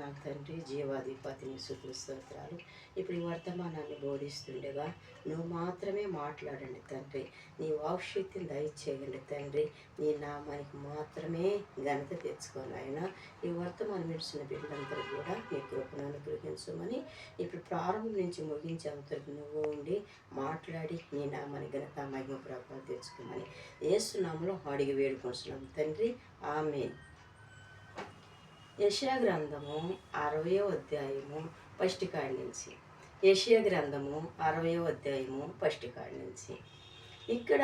వందనాలు తండ్రి. జీవాధిపతిని స్తుతులు స్తోత్రాలు. ఇప్పుడు ఈ వర్తమానాన్ని బోధిస్తుండగా నువ్వు మాత్రమే మాట్లాడండి తండ్రి. నీ వాక్శక్తిని దయచేయండి తండ్రి. నీ నామానికి మాత్రమే ఘనత తెచ్చుకొని ఆయన ఈ వర్తమానం విడిచిన బిడ్డలందరూ కూడా నీ కృపను అనుగ్రహించమని ఇప్పుడు ప్రారంభం నుంచి ముగించే అంతకు నువ్వు ఉండి మాట్లాడి నీ నామాన్ని ఘనత మహిమ ప్రభావం తెచ్చుకోమని యేసు నామములో అడిగి వేడుకొంటున్నాం తండ్రి. ఆమేన్. యెషయా గ్రంథము 60వ అధ్యాయము ఫస్ట్ కాడి నుంచి. యెషయా గ్రంథము 60వ అధ్యాయము ఫస్ట్ కాడి నుంచి. ఇక్కడ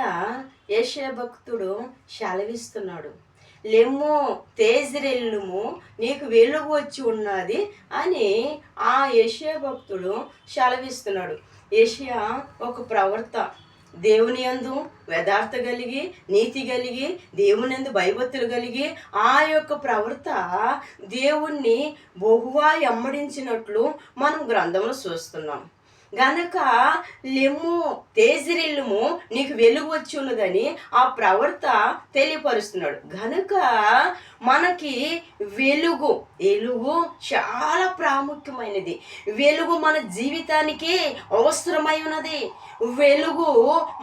యెషయా భక్తుడు సెలవిస్తున్నాడు, లెమ్ము తేజరెల్లుము, నీకు వెలుగు వచ్చి ఉన్నది అని ఆ యెషయా భక్తుడు సెలవిస్తున్నాడు. యెషయా ఒక ప్రవర్త, దేవుని యందు యథార్థ కలిగి, నీతి కలిగి, దేవుని యందు భయభక్తులు కలిగి ఆ యొక్క ప్రవర్త దేవుణ్ణి బహుగా ఎమ్మడించినట్లు మనం గ్రంథంలో చూస్తున్నాం. గనక లెమ్ము తేజరిల్లుము, నీకు వెలుగు వచ్చి ఉన్నదని ఆ ప్రవర్త తెలియపరుస్తున్నాడు. గనక మనకి వెలుగు చాలా ప్రాముఖ్యమైనది. వెలుగు మన జీవితానికి అవసరమై ఉన్నది. వెలుగు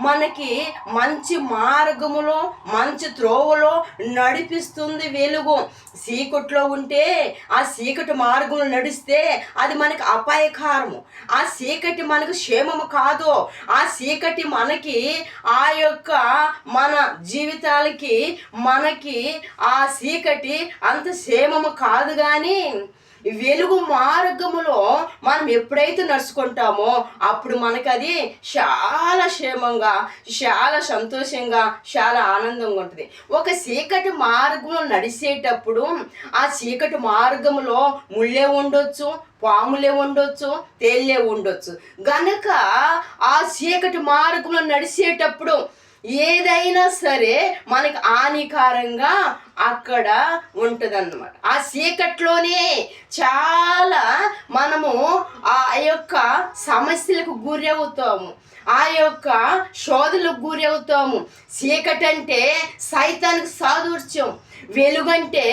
మనకి మంచి మార్గములో, మంచి త్రోవలో నడిపిస్తుంది. వెలుగు చీకట్లో ఉంటే, ఆ చీకటి మార్గంలో నడిస్తే అది మనకి అపాయకారము. ఆ చీకటి మనకు క్షేమము కాదు. ఆ చీకటి మనకి ఆ యొక్క మన జీవితాలకి మనకి ఆ చీకటి అంత క్షేమము కాదు. కానీ వెలుగు మార్గములో మనం ఎప్పుడైతే నడుచుకుంటామో అప్పుడు మనకు అది చాలా క్షేమంగా, చాలా సంతోషంగా, చాలా ఆనందంగా ఉంటుంది. ఒక చీకటి మార్గంలో నడిచేటప్పుడు ఆ చీకటి మార్గంలో ముళ్ళే ఉండొచ్చు, పాములే ఉండొచ్చు, తేళ్ళే ఉండొచ్చు. గనక ఆ చీకటి మార్గంలో నడిచేటప్పుడు ఏదైనా సరే మనకి హానికరంగా అక్కడ ఉంటుందన్నమాట. ఆ చీకట్లోనే చాలా మనము ఆ యొక్క సమస్యలకు గురి అవుతాము, ఆ యొక్క శోధనలకు గురి అవుతాము. చీకటి అంటే సైతానికి సాదృశ్యం, వెలుగంటే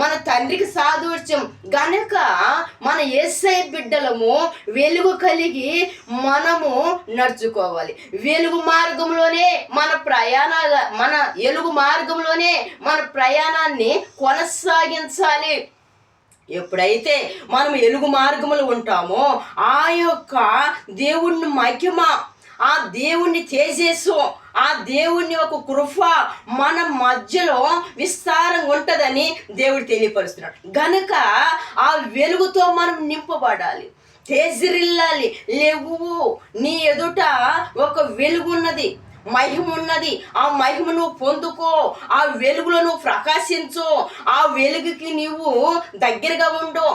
మన తండ్రికి సాదృశ్యం. గనక మన యేసయ్య బిడ్డలము వెలుగు కలిగి మనము నడుచుకోవాలి. వెలుగు మార్గంలోనే మన వెలుగు మార్గంలోనే మన ప్రయాణాన్ని కొనసాగించాలి. ఎప్పుడైతే మనం వెలుగు మార్గంలో ఉంటామో ఆ యొక్క దేవుని మహిమ, ఆ దేవుణ్ణి తేజస్సు, ఆ దేవుని ఒక కృప మన మధ్యలో విస్తారంగా ఉంటుందని దేవుడు తెలియపరుస్తున్నాడు. గనక ఆ వెలుగుతో మనం నింపబడాలి, తేజరిల్లాలి. లేవు, నీ ఎదుట ఒక వెలుగు ఉన్నది, మహిమ ఉన్నది. ఆ మహిమ నువ్వు పొందుకో, ఆ వెలుగులో నువ్వు ప్రకాశించు, ఆ వెలుగుకి నీవు దగ్గరగా ఉండు,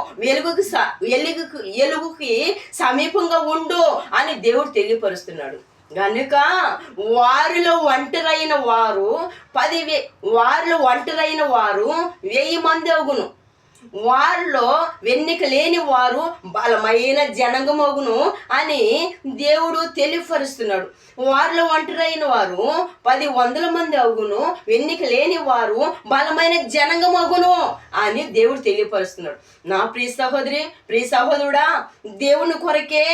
వెలుగుకి సమీపంగా ఉండు అని దేవుడు తెలియపరుస్తున్నాడు. కనుక వారిలో ఒంటరైన వారు 1000 మంది అగును, వారిలో వెన్నిక లేని వారు బలమైన జనాంగమగును అని దేవుడు తెలియపరుస్తున్నాడు. వారిలో ఒంటరైన వారు 10,000 మంది అగును, వెన్నిక లేని వారు బలమైన జనాంగమగును అని దేవుడు తెలియపరుస్తున్నాడు. నా ప్రియ సహోదరి, ప్రియ సహోదరుడా, దేవుని కొరకే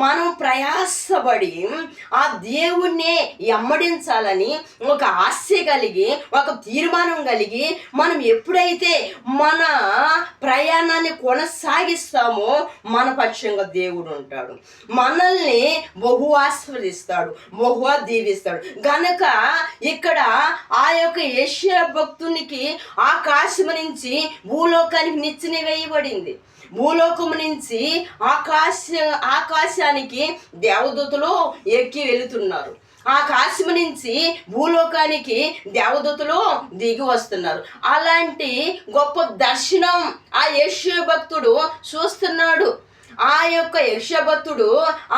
మనం ప్రయాసపడి ఆ దేవుణ్ణి ఎమ్మడించాలని ఒక ఆశ కలిగి, ఒక తీర్మానం కలిగి మనం ఎప్పుడైతే మన ప్రయాణాన్ని కొనసాగిస్తామో మన పక్షంగా దేవుడు ఉంటాడు, మనల్ని బహు ఆశీర్వదిస్తాడు, బహుగా దీవిస్తాడు. గనక ఇక్కడ ఆ యొక్క యెషయా భక్తునికి ఆకాశం నుంచి భూలోకానికి నిచ్చెన వేయబడింది. భూలోకము నుంచి ఆకాశానికి దేవదూతలు ఎక్కి వెళుతున్నారు. ఆకాశం నుంచి భూలోకానికి దేవదూతలు దిగి వస్తున్నారు. అలాంటి గొప్ప దర్శనం ఆ యెషయా భక్తుడు చూస్తున్నాడు. ఆ యొక్క యెషయా భక్తుడు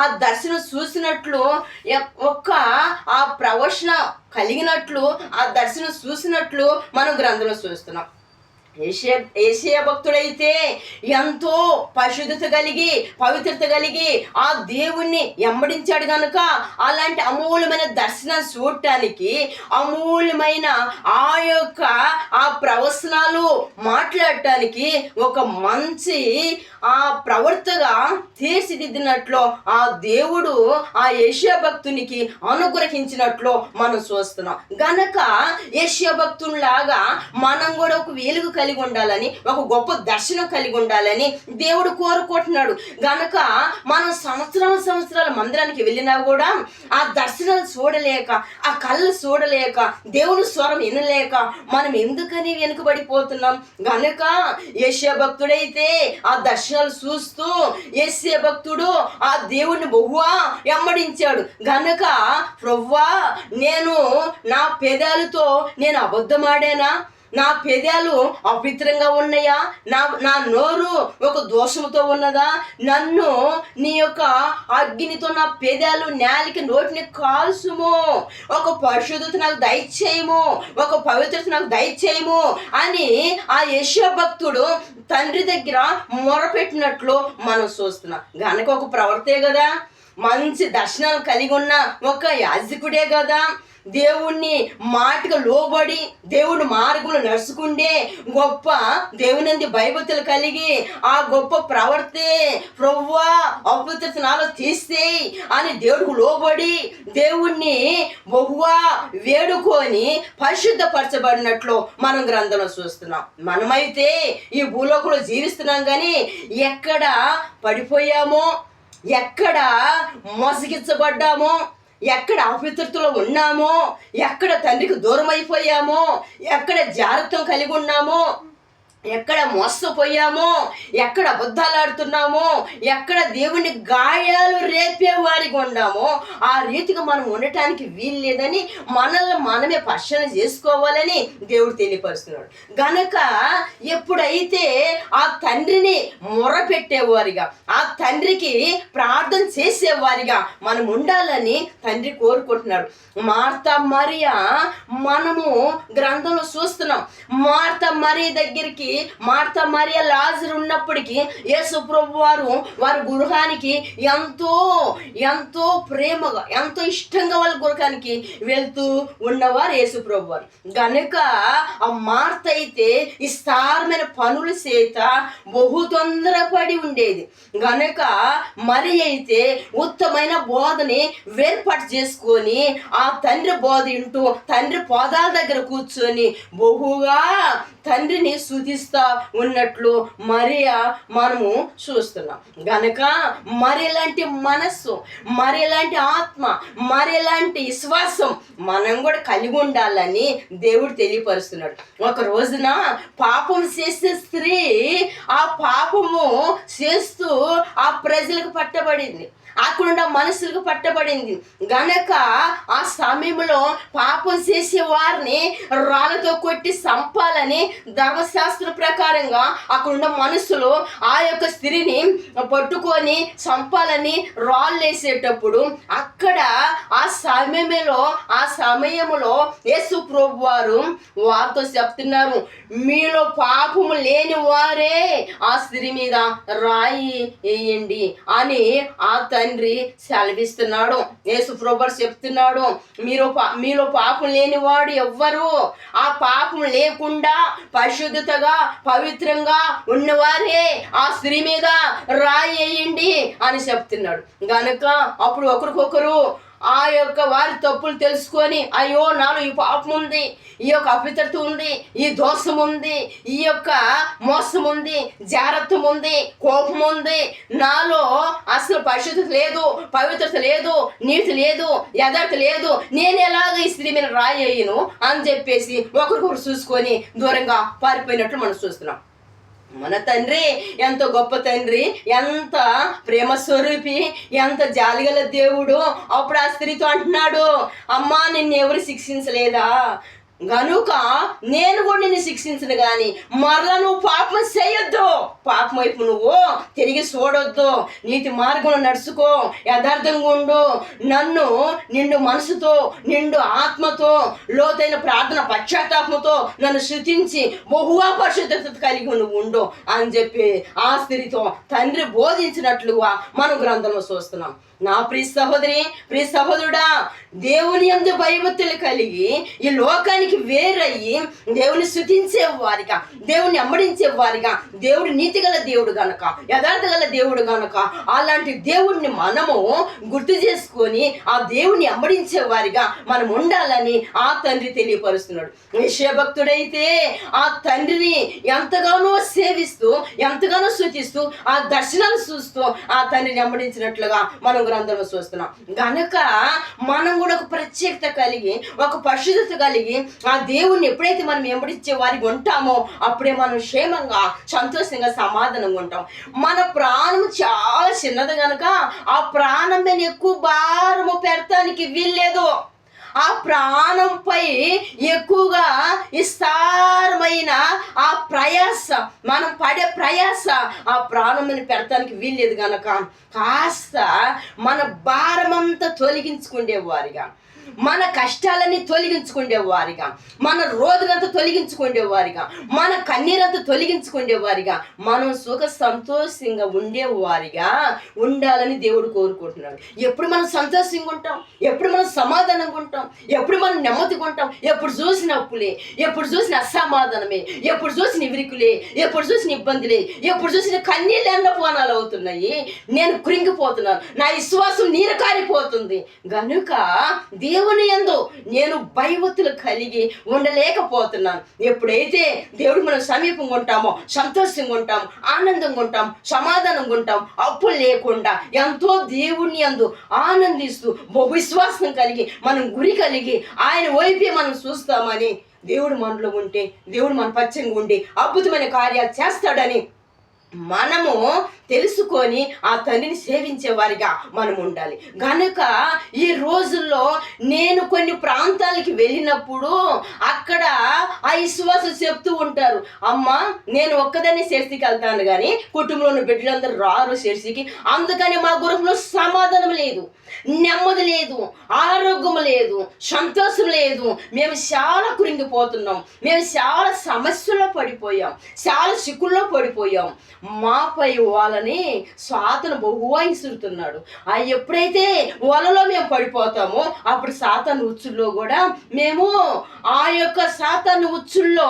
ఆ దర్శనం చూసినట్లు, ఆ ప్రవచన కలిగినట్లు, ఆ దర్శనం చూసినట్లు మనం గ్రంథంలో చూస్తున్నాం. ఏషియా భక్తుడైతే ఎంతో పరిశుద్ధత కలిగి పవిత్రత కలిగి ఆ దేవుణ్ణి వెంబడించాడు కనుక అలాంటి అమూల్యమైన దర్శనం చూడటానికి అమూల్యమైన ఆ ప్రవచనాలు మాట్లాడటానికి ఒక మంచి ఆ ప్రవర్తగా తీర్చిదిద్దినట్లు ఆ దేవుడు ఆ ఏషియా భక్తునికి అనుగ్రహించినట్లు మనం చూస్తున్నాం గనక ఏషియా భక్తునిలాగా మనం కూడా ఒక వెలుగు కలిగి ఉండాలని ఒక గొప్ప దర్శనం కలిగి ఉండాలని దేవుడు కోరుకుంటున్నాడు గనక మనం సంవత్సరాల మందిరానికి వెళ్ళినా కూడా ఆ దర్శనాలు చూడలేక ఆ కళ్ళు చూడలేక దేవుని స్వరం వినలేక మనం ఎందుకని వెనుకబడిపోతున్నాం గనక ఏషియా భక్తుడైతే ఆ దర్శనాలు చూస్తూ ఏషియా భక్తుడు ఆ దేవుణ్ణి బహువా వెంబడించాడు గనక ప్రభువా నేను నా పెదాలతో నేను అబద్ధమాడానా నా పెదాలు అపవిత్రంగా ఉన్నాయా నా నోరు ఒక దోషముతో ఉన్నదా నన్ను నీ యొక్క అగ్నితో నా పెదాలు నేలకి నోటిని కాల్చుము ఒక పరిశుద్ధత నాకు దయచేయము ఒక పవిత్రత నాకు దయచేయము అని ఆ యెషయా భక్తుడు తండ్రి దగ్గర మొరపెట్టినట్లు మనం చూస్తున్నాం గనక ఒక ప్రవర్తే కదా మంచి దర్శనాలు కలిగి ఉన్న ఒక యాజకుడే కదా దేవుణ్ణి మాటగా లోబడి దేవుని మార్గంలో నడుచుకుండే గొప్ప దేవునంది భయభక్తులు కలిగి ఆ గొప్ప ప్రవర్తే ప్రభువా అపవిత్రత నాలో తీస్తే అని దేవుడికి లోబడి దేవుణ్ణి బహువా వేడుకొని పరిశుద్ధపరచబడినట్లు మనం గ్రంథంలో చూస్తున్నాం మనమైతే ఈ భూలోకంలో జీవిస్తున్నాం కానీ ఎక్కడ పడిపోయామో ఎక్కడ మోసగించబడ్డామో ఎక్కడ అపవిత్రతలో ఉన్నామో ఎక్కడ తండ్రికి దూరం అయిపోయామో ఎక్కడ జాగ్రత్త కలిగి ఉన్నామో ఎక్కడ మోసపోయామో ఎక్కడ అబద్ధాలు ఆడుతున్నామో ఎక్కడ దేవుని గాయాలు రేపే వారికి ఉన్నామో ఆ రీతిగా మనం ఉండటానికి వీలు లేదని మనల్ని మనమే పరిశీలన చేసుకోవాలని దేవుడు తెలియపరుస్తున్నాడు గనక ఎప్పుడైతే ఆ తండ్రిని మొరపెట్టేవారిగా ఆ తండ్రికి ప్రార్థన చేసేవారిగా మనం ఉండాలని తండ్రి కోరుకుంటున్నాడు మార్తా మరియా మనము గ్రంథంలో చూస్తున్నాం మార్తా మరియ దగ్గరికి మార్తా మరియా లాజరు ఉన్నప్పటికీ యేసు ప్రభు వారి గృహానికి ఎంతో ప్రేమగా ఎంతో ఇష్టంగా వాళ్ళ గృహానికి వెళ్తూ ఉన్నవారు యేసు ప్రభు వారు గనుక ఆ మార్త అయితే విస్తారమైన పనులు చేత బహు తొందరపడి ఉండేది గనుక మరి అయితే ఉత్తమైన బోధని వేర్పాటు చేసుకొని ఆ తండ్రి బోధ వింటూ తండ్రి పాదాల దగ్గర కూర్చొని బహుగా తండ్రిని స్తుతిస్తా ఉన్నట్లు మరియా మనము చూస్తున్నాం గనక మరిలాంటి మనస్సు మరిలాంటి ఆత్మ మరిలాంటి విశ్వాసం మనం కూడా కలిగి ఉండాలని దేవుడు తెలియపరుస్తున్నాడు ఒక రోజున పాపం చేసే స్త్రీ ఆ పాపము చేస్తూ ఆ ప్రజలకు పట్టబడింది అక్కడున్న మనుషులకు పట్టబడింది గనక ఆ సమయంలో పాపం చేసే వారిని రాళ్ళతో కొట్టి చంపాలని ధర్మశాస్త్ర ప్రకారంగా అక్కడున్న మనుషులు ఆ యొక్క స్త్రీని పట్టుకొని చంపాలని రాళ్ళు వేసేటప్పుడు అక్కడ ఆ సమయంలో యేసు ప్రభు వారితో చెప్తున్నారు మీలో పాపము లేని వారే ఆ స్త్రీ మీద రాయి వేయండి అని ఆ తండ్రి సెలవిస్తున్నాడు యేసు ప్రభు చెప్తున్నాడు మీలో పాపం లేనివాడు ఎవ్వరు ఆ పాపం లేకుండా పరిశుద్ధతగా పవిత్రంగా ఉన్నవారే ఆ స్త్రీ మీద రాయి వేయండి అని చెప్తున్నాడు గనుక అప్పుడు ఒకరికొకరు ఆ యొక్క వారి తప్పులు తెలుసుకొని అయ్యో నాలో ఈ పాపం ఉంది ఈ యొక్క అపవిత్రత ఉంది ఈ దోషం ఉంది ఈ యొక్క మోసం ఉంది జాగ్రత్తం ఉంది కోపం ఉంది నాలో అసలు పరిశుద్ధత లేదు పవిత్రత లేదు నీతి లేదు యథార్థత లేదు నేను ఎలాగ ఈ స్త్రీ మీద రాయి అయ్యను అని చెప్పేసి ఒకరికొకరు చూసుకొని దూరంగా పారిపోయినట్లు మనం చూస్తున్నాం మన తండ్రి ఎంతో గొప్ప తండ్రి ఎంత ప్రేమ స్వరూపి ఎంత జాలిగల దేవుడు అప్పుడు ఆ స్త్రీతో అంటున్నాడు అమ్మా నిన్ను ఎవరు శిక్షించలేదా గనుక నేను కూడా నిన్ను శిక్షించను గాని మరలా నువ్వు పాపం చేయొద్దు, పాపం వైపు నువ్వు తిరిగి చూడొద్దు, నీతి మార్గంలో నడుచుకో, యథార్థంగా ఉండు, నన్ను నిండు మనసుతో నిండు ఆత్మతో లోతైన ప్రార్థన పశ్చాత్తాపంతో నన్ను శృతించి బహువా పరిశుద్ధత కలిగి నువ్వు ఉండు అని చెప్పి ఆ స్త్రీతో తండ్రి బోధించినట్లుగా మనం గ్రంథంలో చూస్తున్నాం. నా ప్రియ సహోదరి, ప్రియ సహోదరుడా, దేవుని యందు భయభక్తులు కలిగి ఈ లోకానికి వేరయ్యి దేవుని స్తుతించే వారిగా, దేవుని అమ్మడించే వారిగా, దేవుడు నీతి గల దేవుడు గనక, యథార్థ గల దేవుడు గనక అలాంటి దేవుడిని మనము గుర్తు చేసుకొని ఆ దేవుని అమ్మడించే వారిగా మనం ఉండాలని ఆ తండ్రి తెలియపరుస్తున్నాడు. విషయభక్తుడైతే ఆ తండ్రిని ఎంతగానో సేవిస్తూ ఎంతగానో స్తుతిస్తూ ఆ దర్శనాలు చూస్తూ ఆ తండ్రిని అమ్మడించినట్లుగా మనం గ్రంథంలో చూస్తున్నాం. గనక మనం కూడా ఒక ప్రత్యేకత కలిగి ఒక పరిశుద్ధత కలిగి ఆ దేవుణ్ణి ఎప్పుడైతే మనం వెంబడించే వారికి ఉంటామో అప్పుడే మనం క్షేమంగా సంతోషంగా సమాధానంగా ఉంటాం. మన ప్రాణం చాలా చిన్నది గనక ఆ ప్రాణం మీద ఎక్కువ భారము పెడతానికి వీల్లేదు. ఆ ప్రాణంపై ఎక్కువగా విస్తారమైన ఆ ప్రయాస, మనం పడే ప్రయాస ఆ ప్రాణం మీద పెడతానికి వీల్లేదు గనక కాస్త మన భారమంతా తొలగించుకునేవారిగా, మన కష్టాలన్నీ తొలగించుకునేవారిగా, మన రోజులంతా తొలగించుకునేవారిగా, మన కన్నీరంతా తొలగించుకునేవారిగా, మనం సుఖ సంతోషంగా ఉండేవారిగా ఉండాలని దేవుడు కోరుకుంటున్నాడు. ఎప్పుడు మనం సంతోషంగా ఉంటాం, ఎప్పుడు మనం సమాధానంగా ఉంటాం, ఎప్పుడు మనం నెమ్మదిగా ఉంటాం, ఎప్పుడు చూసిన అప్పులే, ఎప్పుడు చూసిన అసమాధానమే, ఎప్పుడు చూసిన ఇవిరికులే, ఎప్పుడు చూసిన ఇబ్బందులే, ఎప్పుడు చూసిన కన్నీళ్ళు ఎండపోనాలు అవుతున్నాయి, నేను కృంగిపోతున్నాను, నా విశ్వాసం నీరు కారిపోతుంది. గనుక దేవుని యందు నేను భయభక్తులు కలిగి ఉండలేకపోతున్నాను. ఎప్పుడైతే దేవుడు మనం సమీపంగా ఉంటామో సంతోషంగా ఉంటాం, ఆనందంగా ఉంటాం, సమాధానంగా ఉంటాం, అప్పులు లేకుండా ఎంతో దేవుని యందు ఆనందిస్తూ బహువిశ్వాసం కలిగి మనం గురి కలిగి ఆయన వైపే మనం చూస్తామని దేవుడు మనలో ఉంటే, దేవుడు మన పచ్చంగా ఉండి అద్భుతమైన కార్యాలు చేస్తాడని మనము తెలుసుకొని ఆ తండ్రిని సేవించే వారిగా మనం ఉండాలి. కనుక ఈ రోజుల్లో నేను కొన్ని ప్రాంతాలకి వెళ్ళినప్పుడు అక్కడ ఆ విశ్వాసం చెప్తూ ఉంటారు, అమ్మ నేను ఒక్కదాన్ని చర్చికి వెళ్తాను కానీ కుటుంబంలో ఉన్న బిడ్డలందరూ రారు చర్చికి, అందుకని మా గృహంలో సమాధానం లేదు, నెమ్మది లేదు, ఆరోగ్యం లేదు, సంతోషం లేదు, మేము చాలా కురింగిపోతున్నాం, మేము చాలా సమస్యల్లో పడిపోయాం, చాలా చిక్కుల్లో పడిపోయాం, మాపై వాళ్ళని సాతాను బహువా ఇసురుతున్నాడు. ఎప్పుడైతే వలలో మేము పడిపోతామో అప్పుడు సాతాను ఉచ్చుల్లో కూడా మేము ఆ యొక్క సాతాను ఉచ్చుల్లో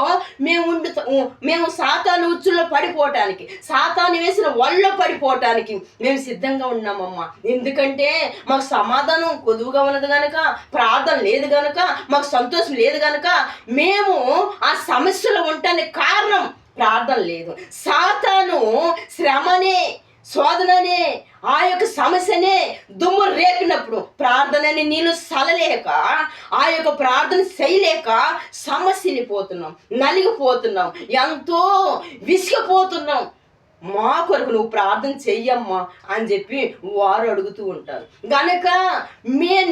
మేము సాతాను ఉచ్చుల్లో పడిపోవటానికి, సాతాను వేసిన వలలో పడిపోవటానికి మేము సిద్ధంగా ఉన్నామమ్మా. ఎందుకంటే మాకు సమాధానం కొదువుగా ఉన్నది కనుక, ప్రార్థన లేదు కనుక, మాకు సంతోషం లేదు కనుక మేము ఆ సమస్యలో ఉండటానికి కారణం ప్రార్థన లేదు. సాతాను శ్రమనే, శోధననే, ఆ యొక్క సమస్యనే దుమ్ము రేపినప్పుడు ప్రార్థనని నీళ్ళు సలలేక, ఆ యొక్క ప్రార్థన చేయలేక సమస్యలిపోతున్నాం, నలిగిపోతున్నాం, ఎంతో విసిగిపోతున్నాం. మా కొరకు నువ్వు ప్రార్థన చెయ్యమ్మా అని చెప్పి వారు అడుగుతూ ఉంటారు. కనుక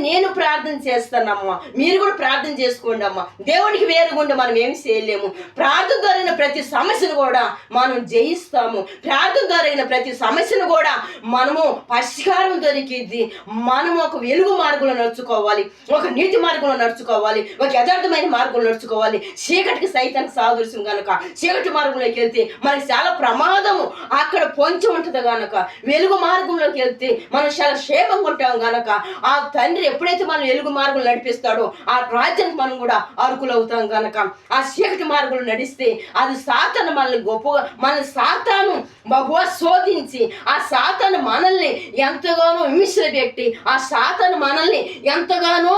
నేను ప్రార్థన చేస్తానమ్మా, మీరు కూడా ప్రార్థన చేసుకోండి అమ్మా. దేవునికి వేరుగుండి మనం ఏమి చేయలేము. ప్రార్థన ద్వారా ప్రతి సమస్యను కూడా మనం జయిస్తాము. ప్రార్థన ద్వారా ప్రతి సమస్యను కూడా మనము పరిష్కారం దొరికిద్ది. మనము ఒక వెలుగు మార్గంలో నడుచుకోవాలి, ఒక నీతి మార్గంలో నడుచుకోవాలి, ఒక యథార్థమైన మార్గంలో నడుచుకోవాలి. చీకటికి సైతానికి సాదృశ్యం కనుక చీకటి మార్గంలోకి వెళ్తే మనకి చాలా ప్రమాదము అక్కడ పొంచి ఉంటుంది కనుక, వెలుగు మార్గంలోకి వెళ్తే మనం చాలా క్షేమంగా ఉంటాం కనుక ఆ తండ్రి ఎప్పుడైతే మనం వెలుగు మార్గం నడిపిస్తాడో ఆ రాజ్యానికి మనం కూడా అర్హులు అవుతాం కనుక, ఆ చీకటి మార్గంలో నడిస్తే అది సాతాను మనల్ని గొప్పగా, మన సాతాను బహువా శోధించి ఆ సాతాను మనల్ని ఎంతగానో హింసలు పెట్టి, ఆ సాతాను మనల్ని ఎంతగానో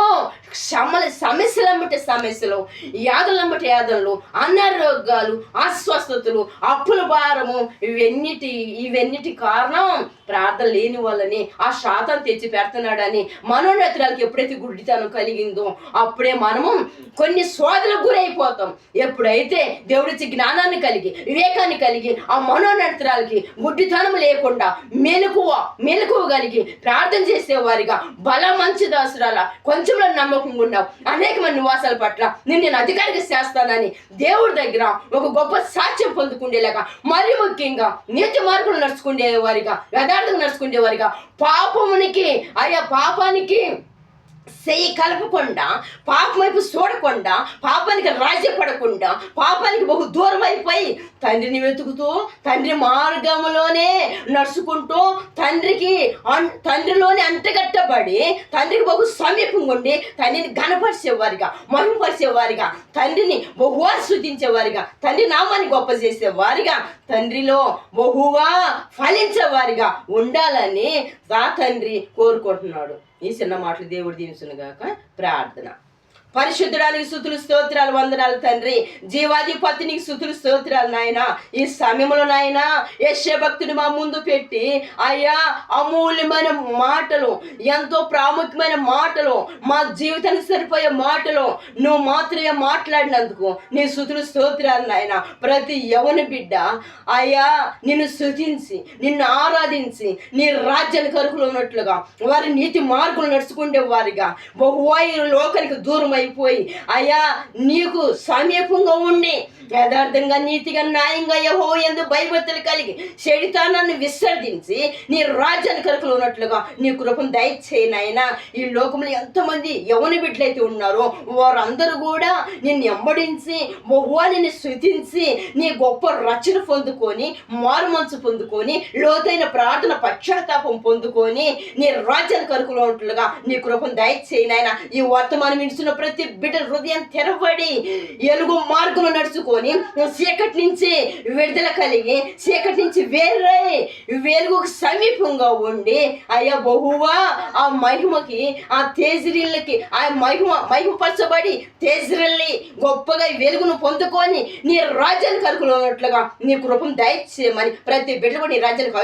సమస్యలంబటి సమస్యలు, యాదలంబటి యాదనలు, అనారోగ్యాలు, అస్వస్థతలు, అప్పుల భారము, ఇవన్నిటి కారణం ప్రార్థన లేని వాళ్ళని ఆ శాతాన్ని తెచ్చి పెడుతున్నాడని మనోనేత్రాలకు ఎప్పుడైతే గుడ్డితనం కలిగిందో అప్పుడే మనము కొన్ని శోధనలకు గురైపోతాం. ఎప్పుడైతే దేవుడిచ్చి జ్ఞానాన్ని కలిగి వివేకాన్ని కలిగి ఆ మనోనేత్రాలకి గుడ్డితనం లేకుండా మెలకువ కలిగి ప్రార్థన చేసేవారిగా బల మంచి దాసురాల కొంచెంలో నమ్మకం రూపంగా ఉన్నావు. అనేక మంది నివాసాల పట్ల నేను అధికారిగా చేస్తానని దేవుడి దగ్గర ఒక గొప్ప సాక్ష్యం పొందుకుండేలాగా, మరి ముఖ్యంగా నీతి మార్గంలో నడుచుకునే వారిగా, యథార్థంగా నడుచుకునే వారిగా, పాపానికి చెయ్యి కలపకుండా, పాపం వైపు చూడకుండా, పాపానికి రాజ్యపడకుండా, పాపానికి బహు దూరం అయిపోయి తండ్రిని వెతుకుతూ, తండ్రి మార్గంలోనే నడుచుకుంటూ, తండ్రిలోనే అంటగట్టబడి, తండ్రికి బహు సమీపంగా ఉండి, తండ్రిని ఘనపరిచేవారిగా, మహిమపరిచేవారిగా, తండ్రిని బహువా స్తుతించేవారిగా, తండ్రి నామాన్ని గొప్ప చేసేవారిగా, తండ్రిలో బహువా ఫలించేవారిగా ఉండాలని ఆ తండ్రి కోరుకుంటున్నాడు. ఈ చిన్న మాటలు దేవుడు దీవించునుగాక. ప్రార్థన. పరిశుద్ధుడానికి స్తుతులు స్తోత్రాలు, వందనాలు తండ్రి. జీవాధిపతినికి స్తుతులు స్తోత్రాలు నాయన. ఈ సమయంలో నాయన యెషయా భక్తుని మా ముందు పెట్టి అయ్యా అమూల్యమైన మాటలు, ఎంతో ప్రాముఖ్యమైన మాటలు, మా జీవితానికి సరిపోయే మాటలు నువ్వు మాత్రమే మాట్లాడినందుకు నీ స్తుతులు స్తోత్రాలు నాయన. ప్రతి యవన బిడ్డ అయ్యా నిన్ను స్తుతించి, నిన్ను ఆరాధించి, నీ రాజ్యానికి అరుకులు ఉన్నట్లుగా వారి నీతి మార్గులు నడుచుకునే వారిగా, బహువాయు లోకానికి దూరం అయిపోయి అయ్యా నీకు సమీపంగా ఉండి యథార్థంగా, నీతిగా, న్యాయంగా, యెహోవా యందు భయభక్తులు కలిగి శైతానాన్ని విసర్జించి నీ రాజ్యానికి అరుకులు ఉన్నట్లుగా నీ కృపను దయచేయి నాయనా. ఈ లోకంలో ఎంతమంది యవన బిడ్డలైతే ఉన్నారో వారందరూ కూడా నిన్ను వెంబడించి, బహువా నిన్ను స్తుతించి, నీ గొప్ప రచన పొందుకొని, మారుమనసు పొందుకొని, లోతైన ప్రార్థన పశ్చాత్తాపం పొందుకొని నీ రాజ్యానికి అరుకులు ఉన్నట్లుగా నీ కృపను దయచేయి నాయనా. ఈ వర్తమానం వింటున్న ప్రతి బిడ్డ హృదయం తెరవడి ఎలుగు మార్గంలో నడుచుకొని చీకటి నుంచి విడుదల కలిగి, చీకటి నుంచి వెలుగుకు సమీపంగా ఉండి అయ్యా బహువా ఆ మహిమకి, ఆ తేజరిల్లకి, ఆ మహిమపరచబడి తేజరిల్లి గొప్పగా వెలుగును పొందుకొని నీ రాజ్యానికి అరుకులు ఉన్నట్లుగా నీ కృపను దయచేయమని ప్రతి బిడ్డ నీ రాజ్యానికి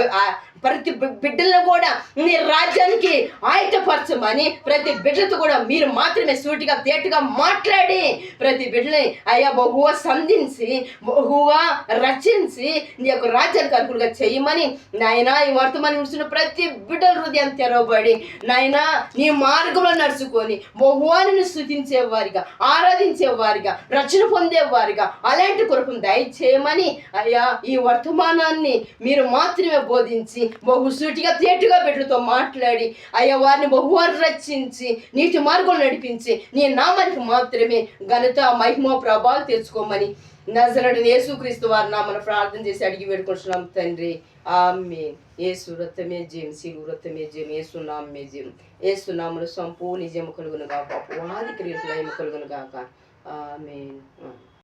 ప్రతి బిడ్డలను కూడా నీ రాజ్యానికి ఆయుధపరచమని ప్రతి బిడ్డలతో కూడా మీరు మాత్రమే సూటిగా తేటగా మాట్లాడి ప్రతి బిడ్డని అయ్యా బహువా సంధించి, బహువా రచించి నీ యొక్క రాజ్యానికి అర్హులుగా చేయమని నాయనా. ఈ వర్తమానం ఇస్తున్న ప్రతి బిడ్డల హృదయం తెరవబడి నాయనా నీ మార్గంలో నడుచుకొని బహువాని స్తుతించేవారిగా, ఆరాధించేవారిగా, రచన పొందేవారిగా అలాంటి కృపను దయచేయమని అయ్యా ఈ వర్తమానాన్ని మీరు మాత్రమే బోధించి బహుసూటిగా తేటుగా బిడ్డలతో మాట్లాడి అయ్యా వారిని బహువారు రచించి నీతి మార్గంలో నడిపించి నీ నామానికి మాత్రమే ఘనత, మహిమ, ప్రభావాలు తెచ్చుకోమని నజరేయుడైన యేసుక్రీస్తు వారి నామమున ప్రార్థన చేసి అడిగి వేడుకుంటున్నాం తండ్రి. ఆమేన్. యేసు రక్తమే జయం, సిలువ రక్తమే జయం, యేసు నామమే జయం. యేసు నామములో సంపూర్ణ జయం కలుగును గాక, అపవాది క్రియలు లయము కలుగును గాక. ఆమేన్.